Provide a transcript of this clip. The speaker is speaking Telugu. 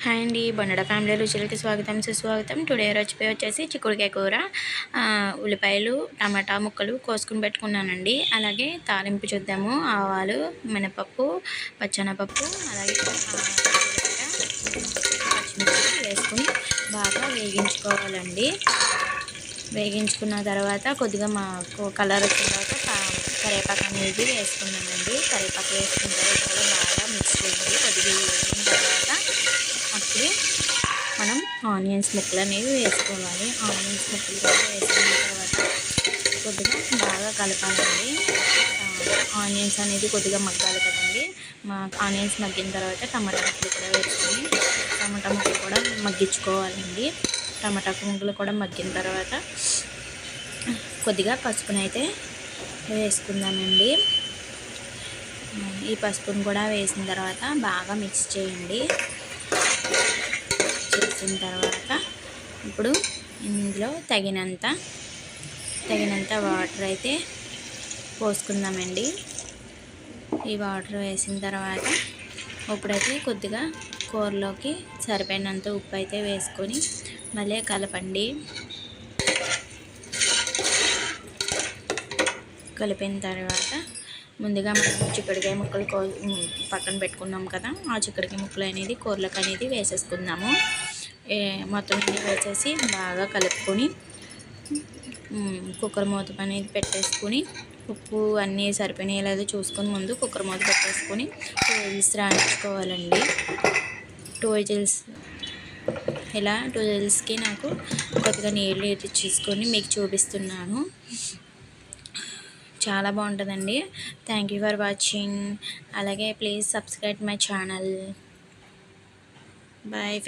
హాయ్ అండి, బొండడ ఫ్యామిలీ రుచులకి స్వాగతం సుస్వాగతం. టుడే రెసిపీ వచ్చేసి చిక్కుడుకాయ కూర. ఉల్లిపాయలు, టమాటా ముక్కలు కోసుకుని పెట్టుకున్నానండి. అలాగే తాలింపు చూద్దాము. ఆవాలు, మినపప్పు, పచ్చెనపప్పు, అలాగే పచ్చిమిర్చి వేసుకుని బాగా వేగించుకోవాలండి. వేగించుకున్న తర్వాత కొద్దిగా మాకు కలర్ వచ్చిన తర్వాత కరివేపాకు అనేది వేసుకున్నానండి. కరివేపాకు వేసుకున్న తర్వాత కూడా బాగా మిక్స్ చేయండి. కొద్దిగా వేగిన తర్వాత అప్పుడు మనం ఆనియన్స్ ముక్కలు అనేవి వేసుకోవాలి. ఆనియన్స్ ముక్కలు కూడా వేసుకున్న తర్వాత కొద్దిగా బాగా కలపాలండి. ఆనియన్స్ అనేది కొద్దిగా మగ్గాలి కదండి. ఆనియన్స్ మగ్గిన తర్వాత టమాటా ముక్కలు కూడా వేసుకొని టమాటా ముక్కలు కూడా మగ్గించుకోవాలండి. టమాటా ముక్కలు కూడా మగ్గిన తర్వాత కొద్దిగా పసుపునైతే వేసుకుందామండి. ఈ పసుపును కూడా వేసిన తర్వాత బాగా మిక్స్ చేయండి. చేసిన తర్వాత ఇప్పుడు ఇందులో తగినంత వాటర్ అయితే పోసుకుందామండి. ఈ వాటర్ వేసిన తర్వాత ఇప్పుడైతే కొద్దిగా కూరలోకి సరిపోయినంత ఉప్పు అయితే వేసుకొని మళ్ళీ కలపండి. కలిపిన తర్వాత ముందుగా మనం చిక్కుడుకాయ ముక్కలు పక్కన పెట్టుకున్నాం కదా, ఆ చిక్కుడుకాయ ముక్కలు అనేది కూరలకు అనేది వేసేసుకుందాము. మొత్తం వేసేసి బాగా కలుపుకొని కుక్కర్ మూత అనేది పెట్టేసుకొని ఉప్పు అన్నీ సరిపోయినాయి లేదో చూసుకొని ముందు కుక్కర్ మూత పెట్టేసుకొని 2 విజిల్స్ రాణించుకోవాలండి. 2 విజిల్స్ ఇలా 2 విజిల్స్కి నాకు కొద్దిగా నీళ్ళు ఇచ్చేసుకొని మీకు చూపిస్తున్నాను. చాలా బాగుంటుందండి. Thank you for watching. అలాగే please subscribe my channel. Bye.